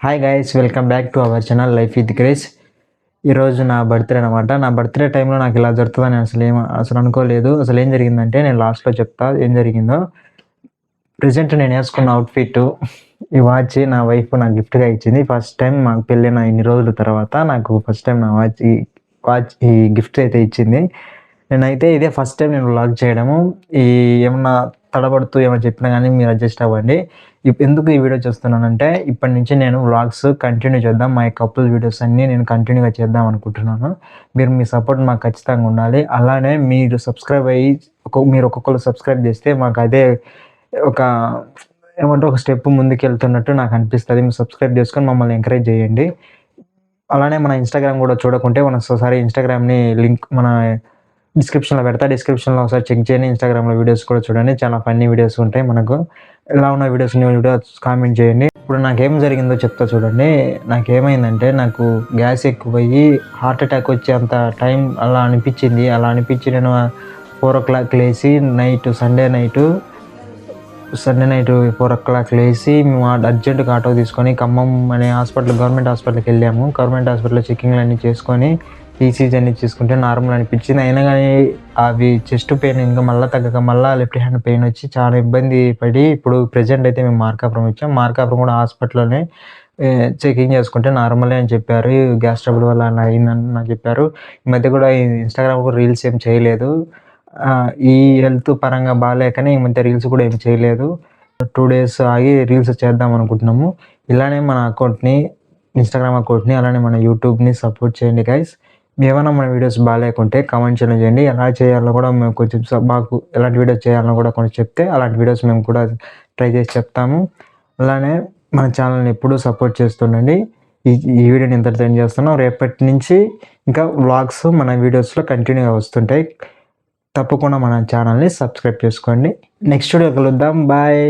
Hi guys, welcome back to our channel life with grace. ఈరోజు నా birthday అనమాట. నా బర్త్డే టైంలో నాకు ఇలా జరుగుతుందని అసలు అనుకోలేదు. అసలు ఏం జరిగిందంటే నేను లాస్ట్లో చెప్తా ఏం జరిగిందో. ప్రెజెంట్ నేను వేసుకున్న అవుట్ఫిట్, ఈ వాచ్ నా వైఫ్ నాకు గిఫ్ట్గా ఇచ్చింది. ఫస్ట్ టైం మాకు పెళ్ళైన ఇన్ని రోజుల తర్వాత నాకు ఫస్ట్ టైం నా వాచ్ ఈ గిఫ్ట్ అయితే ఇచ్చింది. నేనైతే ఇదే ఫస్ట్ టైం నేను వ్లాగ్ చేయడము. ఏమన్నా తడబడుతూ ఏమైనా చెప్పినా కానీ మీరు అడ్జస్ట్ అవ్వండి. ఎందుకు ఈ వీడియో చేస్తున్నానంటే ఇప్పటి నుంచి నేను వ్లాగ్స్ కంటిన్యూ చేద్దాం. మా కపుల్ వీడియోస్ అన్నీ నేను కంటిన్యూగా చేద్దాం అనుకుంటున్నాను. మీ సపోర్ట్ మాకు ఖచ్చితంగా ఉండాలి. అలానే మీరు సబ్స్క్రైబ్ అయ్యి మీరు ఒక్కొక్కరు సబ్స్క్రైబ్ చేస్తే మాకు అదే ఒక ఒక స్టెప్ ముందుకు వెళ్తున్నట్టు నాకు అనిపిస్తుంది. మీరు సబ్స్క్రైబ్ చేసుకొని మమ్మల్ని ఎంకరేజ్ చేయండి. అలానే మన ఇన్స్టాగ్రామ్ కూడా చూడకుంటే ఒకసారి ఇన్స్టాగ్రామ్ని లింక్ మన డిస్క్రిప్షన్లో పెడతా. డిస్క్రిప్షన్లో ఒకసారి చెక్ చేయండి. ఇన్స్టాగ్రామ్లో వీడియోస్ కూడా చూడండి. చాలా ఫన్నీ వీడియోస్ ఉంటాయి. మనకు ఎలా ఉన్న వీడియోస్ కామెంట్ చేయండి. ఇప్పుడు నాకేం జరిగిందో చెప్తా చూడండి. నాకేమైందంటే నాకు గ్యాస్ ఎక్కువయ్యి హార్ట్ అటాక్ వచ్చేంత టైం అలా అనిపించింది. అలా అనిపించి నేను 4 o'clock లేచి సండే నైట్ 4 o'clock లేచి మేము అర్జెంటుగా ఆటో తీసుకొని ఖమ్మం అనే గవర్నమెంట్ హాస్పిటల్కి వెళ్ళాము. గవర్నమెంట్ హాస్పిటల్లో చెకింగ్లు అన్నీ చేసుకొని ఈసీజీ అన్ని చేసుకుంటే నార్మల్ అనిపించింది. అయినా కానీ అవి చెస్ట్ పెయిన్ ఇంకా మళ్ళీ తగ్గక మళ్ళీ లెఫ్ట్ హ్యాండ్ పెయిన్ వచ్చి చాలా ఇబ్బంది పడి ఇప్పుడు ప్రెజెంట్ అయితే మేము మార్కాపురం వచ్చాం. మార్కాపురం కూడా హాస్పిటల్లోనే చెకింగ్ చేసుకుంటే నార్మలే అని చెప్పారు. గ్యాస్ ట్రబుల్ వల్ల అలా అయిందని నాకు చెప్పారు. ఈ మధ్య కూడా ఇన్స్టాగ్రామ్ కూడా రీల్స్ ఏం చేయలేదు. ఈ హెల్త్ పరంగా బాగాలేకనే ఈ మధ్య రీల్స్ కూడా ఏం చేయలేదు. 2 days ఆగి రీల్స్ చేద్దాం అనుకుంటున్నాము. ఇలానే మన అకౌంట్ని, ఇన్స్టాగ్రామ్ అకౌంట్ని, అలానే మన యూట్యూబ్ని సపోర్ట్ చేయండి గైస్. ఏమైనా మన వీడియోస్ బాగాలేకుంటే కామెంట్ చేయండి. ఎలా చేయాలో కూడా మేము కొంచెం మాకు ఎలాంటి వీడియోస్ చేయాలో కూడా కొంచెం చెప్తే అలాంటి వీడియోస్ మేము కూడా ట్రై చేసి చెప్తాము. అలానే మన ఛానల్ని ఎప్పుడూ సపోర్ట్ చేస్తుండండి. ఈ వీడియోని ఇంతటితో ఎండ్ చేస్తున్నాం. రేపటి నుంచి ఇంకా వ్లాగ్స్ మన వీడియోస్లో కంటిన్యూగా వస్తుంటాయి. తప్పకుండా మన ఛానల్ని సబ్స్క్రైబ్ చేసుకోండి. నెక్స్ట్ వీడియో కలుద్దాం. బాయ్.